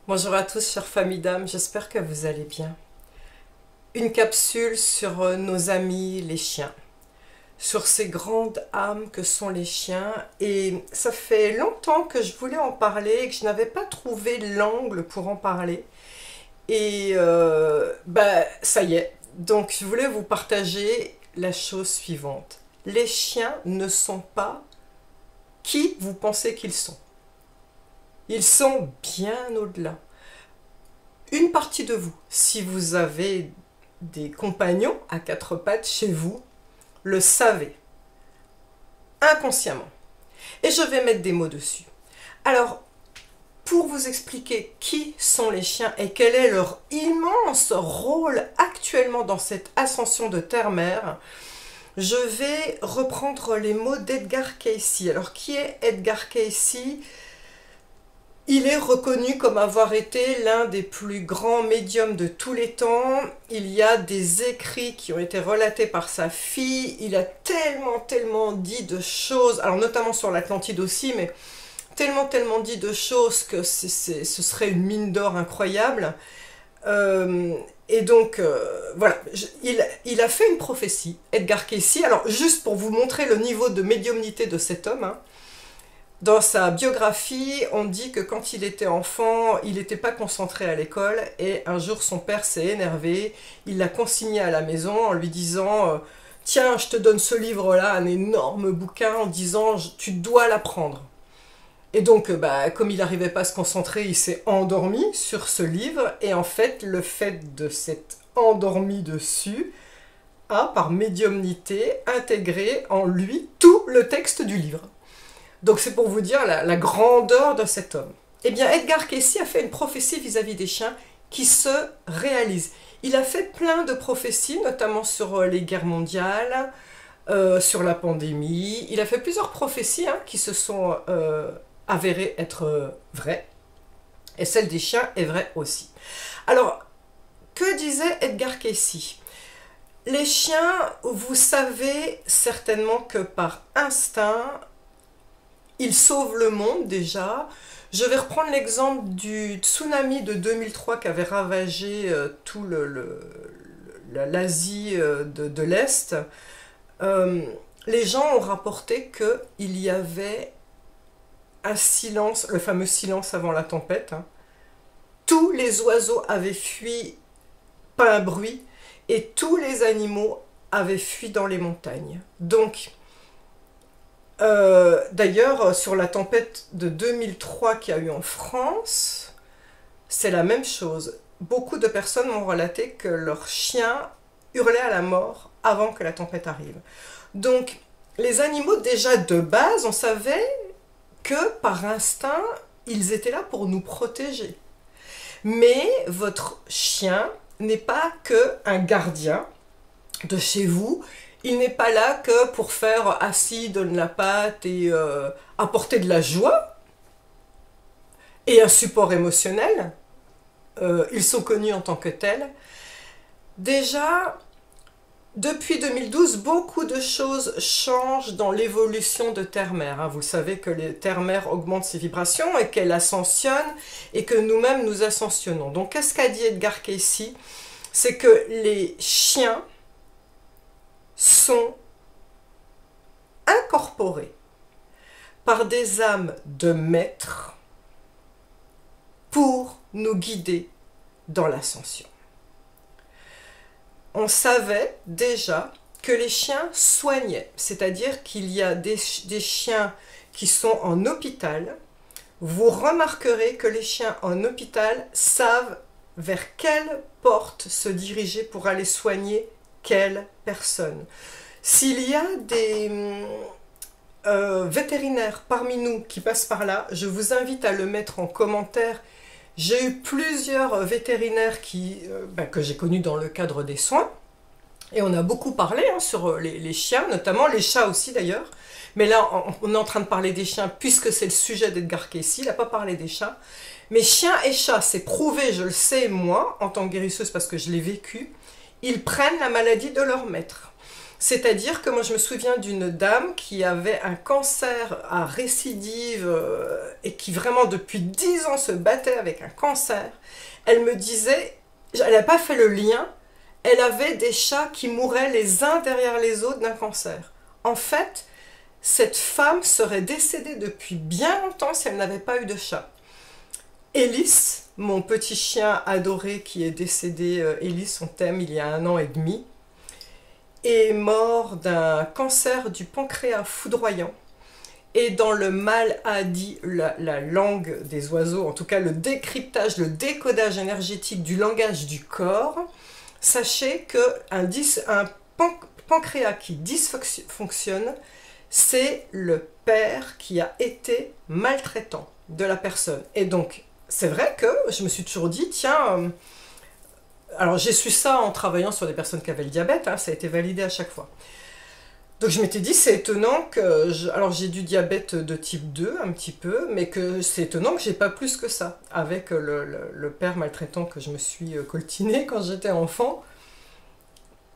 Bonjour à tous, chères familles d'âmes, j'espère que vous allez bien. Une capsule sur nos amis les chiens, sur ces grandes âmes que sont les chiens. Et ça fait longtemps que je voulais en parler et que je n'avais pas trouvé l'angle pour en parler. Et ça y est, donc je voulais vous partager la chose suivante. Les chiens ne sont pas qui vous pensez qu'ils sont. Ils sont bien au-delà. Une partie de vous, si vous avez des compagnons à quatre pattes chez vous, le savez, inconsciemment. Et je vais mettre des mots dessus. Alors, pour vous expliquer qui sont les chiens et quel est leur immense rôle actuellement dans cette ascension de terre-mère, je vais reprendre les mots d'Edgar Cayce. Alors, qui est Edgar Cayce ? Il est reconnu comme avoir été l'un des plus grands médiums de tous les temps. Il y a des écrits qui ont été relatés par sa fille. Il a tellement dit de choses, alors notamment sur l'Atlantide aussi, mais tellement dit de choses que ce serait une mine d'or incroyable. Voilà, il a fait une prophétie, Edgar Cayce. Alors juste pour vous montrer le niveau de médiumnité de cet homme, hein. Dans sa biographie, on dit que quand il était enfant, il n'était pas concentré à l'école et un jour son père s'est énervé, il l'a consigné à la maison en lui disant tiens, je te donne ce livre-là, un énorme bouquin, en disant tu dois l'apprendre. Et donc, comme il n'arrivait pas à se concentrer, il s'est endormi sur ce livre et en fait, le fait de s'être endormi dessus a, par médiumnité, intégré en lui tout le texte du livre. Donc c'est pour vous dire la grandeur de cet homme. Eh bien, Edgar Cayce a fait une prophétie vis-à-vis des chiens qui se réalise. Il a fait plein de prophéties, notamment sur les guerres mondiales, sur la pandémie. Il a fait plusieurs prophéties qui se sont avérées être vraies. Et celle des chiens est vraie aussi. Alors, que disait Edgar Cayce ? Les chiens, vous savez certainement que par instinct, ils sauvent le monde déjà. Je vais reprendre l'exemple du tsunami de 2003 qui avait ravagé tout l'Asie de l'Est. Les gens ont rapporté qu'il y avait un silence, le fameux silence avant la tempête. Hein. Tous les oiseaux avaient fui, pas un bruit, et tous les animaux avaient fui dans les montagnes. Donc, d'ailleurs, sur la tempête de 2003 qu'il y a eu en France, c'est la même chose. Beaucoup de personnes m'ont relaté que leurs chiens hurlaient à la mort avant que la tempête arrive. Donc, les animaux, déjà de base, on savait que par instinct, ils étaient là pour nous protéger. Mais votre chien n'est pas qu'un gardien de chez vous. Il n'est pas là que pour faire assis, donne la patte et apporter de la joie et un support émotionnel. Ils sont connus en tant que tels. Déjà, depuis 2012, beaucoup de choses changent dans l'évolution de Terre-Mère. Hein. Vous savez que Terre-Mère augmente ses vibrations et qu'elle ascensionne et que nous-mêmes nous ascensionnons. Donc, qu'est-ce qu'a dit Edgar Cayce ? C'est que les chiens sont incorporés par des âmes de maîtres pour nous guider dans l'ascension. On savait déjà que les chiens soignaient, c'est-à-dire qu'il y a des chiens qui sont en hôpital. Vous remarquerez que les chiens en hôpital savent vers quelle porte se diriger pour aller soigner quelle personne. S'il y a des vétérinaires parmi nous qui passent par là, je vous invite à le mettre en commentaire. J'ai eu plusieurs vétérinaires que j'ai connus dans le cadre des soins, et on a beaucoup parlé sur les chiens, notamment les chats aussi d'ailleurs, mais là on est en train de parler des chiens puisque c'est le sujet d'Edgar Cayce, il n'a pas parlé des chats. Mais chiens et chats, c'est prouvé, je le sais moi, en tant que guérisseuse parce que je l'ai vécu, ils prennent la maladie de leur maître. C'est-à-dire que moi je me souviens d'une dame qui avait un cancer à récidive et qui vraiment depuis 10 ans se battait avec un cancer. Elle me disait, elle n'a pas fait le lien, elle avait des chats qui mouraient les uns derrière les autres d'un cancer. En fait, cette femme serait décédée depuis bien longtemps si elle n'avait pas eu de chat. Ellis, mon petit chien adoré qui est décédé, Ellis on t'aime, il y a 1 an et demi, est mort d'un cancer du pancréas foudroyant. Et dans le maladie, la langue des oiseaux, en tout cas le décryptage, le décodage énergétique du langage du corps, sachez qu'un pancréas qui dysfonctionne, c'est le père qui a été maltraitant de la personne. Et donc, c'est vrai que je me suis toujours dit, tiens, alors j'ai su ça en travaillant sur des personnes qui avaient le diabète, hein, ça a été validé à chaque fois. Donc je m'étais dit, c'est étonnant que, alors j'ai du diabète de type 2 un petit peu, mais que c'est étonnant que j'ai pas plus que ça, avec le père maltraitant que je me suis coltiné quand j'étais enfant.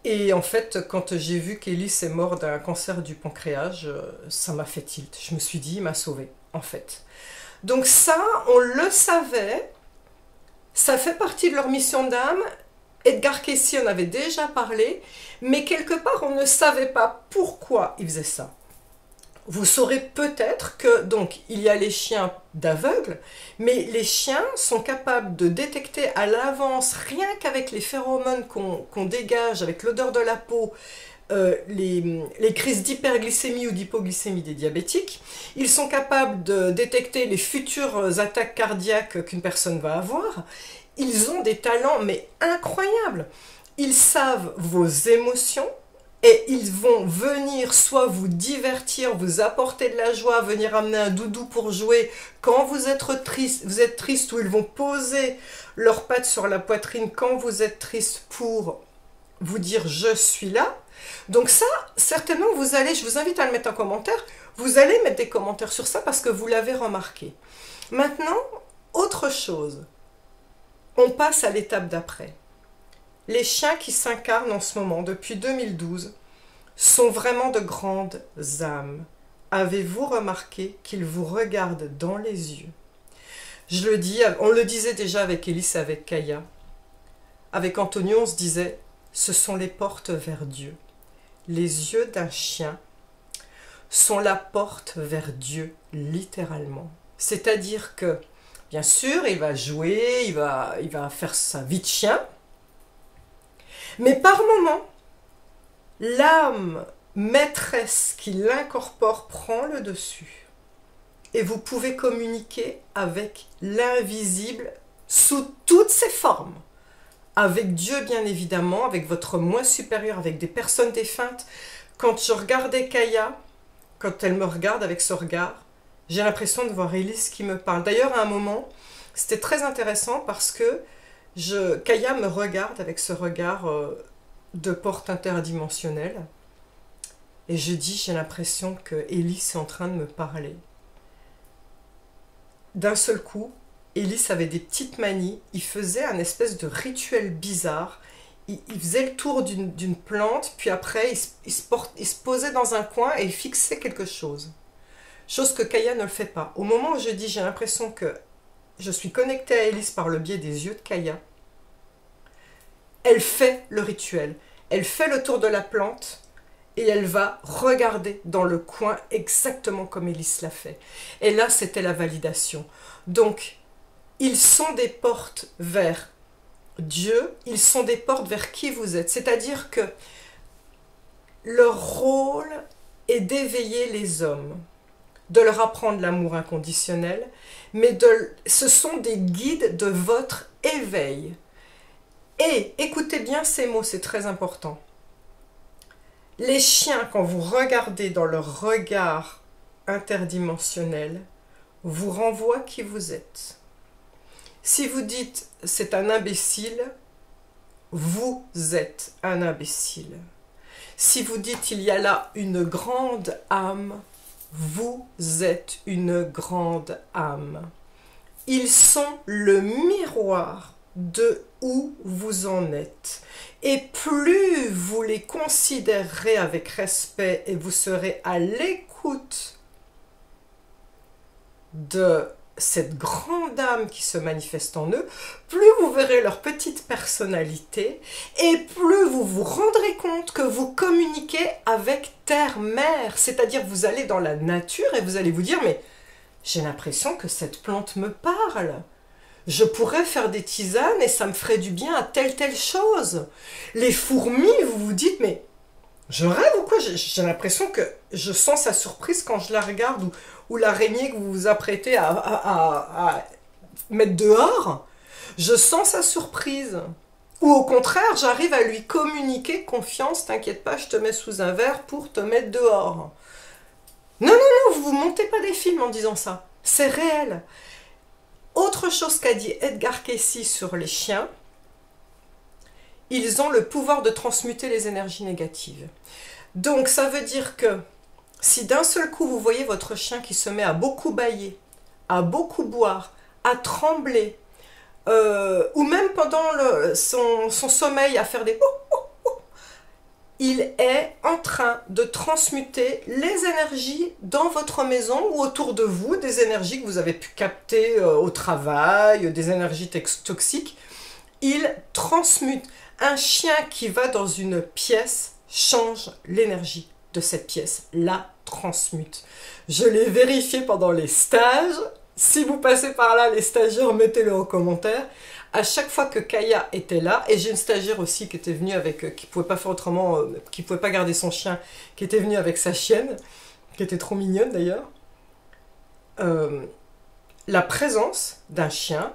Et en fait, quand j'ai vu qu'Ellis est mort d'un cancer du pancréas, ça m'a fait tilt. Je me suis dit, il m'a sauvé, en fait. Donc ça, on le savait, ça fait partie de leur mission d'âme. Edgar Cayce en avait déjà parlé, mais quelque part, on ne savait pas pourquoi il faisait ça. Vous saurez peut-être que, donc, il y a les chiens d'aveugles, mais les chiens sont capables de détecter à l'avance, rien qu'avec les phéromones qu'on dégage, avec l'odeur de la peau, les crises d'hyperglycémie ou d'hypoglycémie des diabétiques. Ils sont capables de détecter les futures attaques cardiaques qu'une personne va avoir. Ils ont des talents, mais incroyables. Ils savent vos émotions et ils vont venir soit vous divertir, vous apporter de la joie, venir amener un doudou pour jouer. Quand vous êtes triste, ou ils vont poser leurs pattes sur la poitrine quand vous êtes triste pour vous dire « je suis là ». Donc ça, certainement, je vous invite à le mettre en commentaire, vous allez mettre des commentaires sur ça parce que vous l'avez remarqué. Maintenant, autre chose, on passe à l'étape d'après. Les chiens qui s'incarnent en ce moment, depuis 2012, sont vraiment de grandes âmes. Avez-vous remarqué qu'ils vous regardent dans les yeux? Je le dis, on le disait déjà avec Ellis et avec Kaya. Avec Antonio, on se disait, ce sont les portes vers Dieu. Les yeux d'un chien sont la porte vers Dieu, littéralement. C'est-à-dire que, bien sûr, il va jouer, il va faire sa vie de chien, mais par moments, l'âme maîtresse qui l'incorpore prend le dessus. Et vous pouvez communiquer avec l'invisible sous toutes ses formes. Avec Dieu, bien évidemment, avec votre moi supérieur, avec des personnes défuntes. Quand je regardais Kaya, quand elle me regarde avec ce regard, j'ai l'impression de voir Ellis qui me parle. D'ailleurs, à un moment, c'était très intéressant parce que Kaya me regarde avec ce regard de porte interdimensionnelle. Et je dis, j'ai l'impression que Ellis est en train de me parler. D'un seul coup, Ellis avait des petites manies, il faisait un espèce de rituel bizarre, il faisait le tour d'une plante, puis après il se posait dans un coin et il fixait quelque chose. Chose que Kaya ne le fait pas. Au moment où je dis j'ai l'impression que je suis connectée à Ellis par le biais des yeux de Kaya, elle fait le rituel, elle fait le tour de la plante et elle va regarder dans le coin exactement comme Ellis l'a fait. Et là c'était la validation. Donc, ils sont des portes vers Dieu, ils sont des portes vers qui vous êtes. C'est-à-dire que leur rôle est d'éveiller les hommes, de leur apprendre l'amour inconditionnel, mais ce sont des guides de votre éveil. Et écoutez bien ces mots, c'est très important. Les chiens, quand vous regardez dans leur regard interdimensionnel, vous renvoient qui vous êtes. Si vous dites « c'est un imbécile », vous êtes un imbécile. Si vous dites « il y a là une grande âme », vous êtes une grande âme. Ils sont le miroir de où vous en êtes. Et plus vous les considérerez avec respect et vous serez à l'écoute de cette grande âme qui se manifeste en eux, plus vous verrez leur petite personnalité et plus vous vous rendrez compte que vous communiquez avec terre-mère. C'est-à-dire vous allez dans la nature et vous allez vous dire « mais j'ai l'impression que cette plante me parle. Je pourrais faire des tisanes et ça me ferait du bien à telle chose. » Les fourmis, vous vous dites « mais je rêve ou quoi? J'ai l'impression que je sens sa surprise quand je la regarde. » Ou l'araignée que vous vous apprêtez à mettre dehors, je sens sa surprise. Ou au contraire, j'arrive à lui communiquer confiance, t'inquiète pas, je te mets sous un verre pour te mettre dehors. Non, non, non, vous ne montez pas des films en disant ça. C'est réel. Autre chose qu'a dit Edgar Cayce sur les chiens, ils ont le pouvoir de transmuter les énergies négatives. Donc ça veut dire que si d'un seul coup vous voyez votre chien qui se met à beaucoup bâiller, à beaucoup boire, à trembler, ou même pendant son sommeil à faire des il est en train de transmuter les énergies dans votre maison ou autour de vous, des énergies que vous avez pu capter au travail, des énergies toxiques. Il transmute. Un chien qui va dans une pièce change l'énergie de cette pièce, la transmute. Je l'ai vérifié pendant les stages. Si vous passez par là, les stagiaires, mettez-le en commentaire. À chaque fois que Kaya était là, et j'ai une stagiaire aussi qui était venue avec, qui pouvait pas faire autrement, qui pouvait pas garder son chien, qui était venue avec sa chienne, qui était trop mignonne d'ailleurs. La présence d'un chien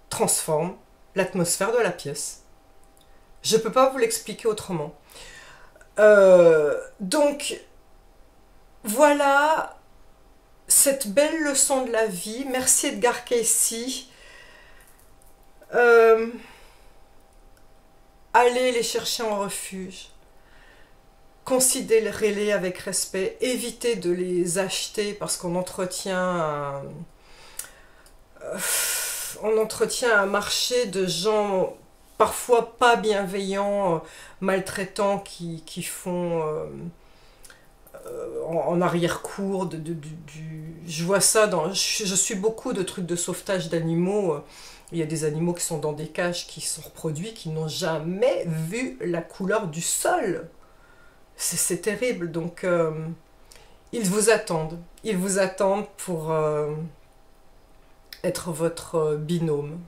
transforme l'atmosphère de la pièce. Je peux pas vous l'expliquer autrement. Donc, voilà cette belle leçon de la vie. Merci Edgar Cayce. Allez les chercher en refuge. Considérez-les avec respect. Évitez de les acheter parce qu'on entretient un marché de gens parfois pas bienveillants, maltraitants, qui font en arrière-cour. Je vois ça dans... Je suis beaucoup de trucs de sauvetage d'animaux. Il y a des animaux qui sont dans des cages, qui sont reproduits, qui n'ont jamais vu la couleur du sol. C'est terrible. Donc, ils vous attendent. Ils vous attendent pour être votre binôme.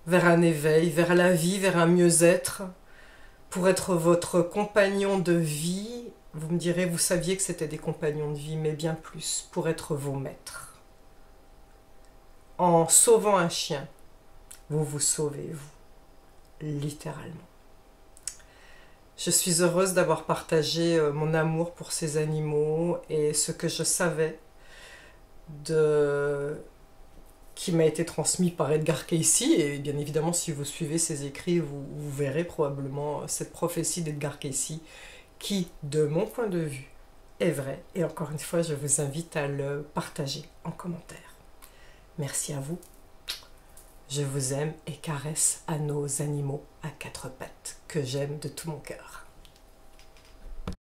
Vers un éveil, vers la vie, vers un mieux-être. Pour être votre compagnon de vie. Vous me direz, vous saviez que c'était des compagnons de vie, mais bien plus. Pour être vos maîtres. En sauvant un chien, vous vous sauvez, vous, littéralement. Je suis heureuse d'avoir partagé mon amour pour ces animaux et ce que je savais qui m'a été transmis par Edgar Cayce. Et bien évidemment, si vous suivez ses écrits, vous verrez probablement cette prophétie d'Edgar Cayce qui, de mon point de vue, est vraie. Et encore une fois, je vous invite à le partager en commentaire. Merci à vous. Je vous aime et caresse à nos animaux à quatre pattes que j'aime de tout mon cœur.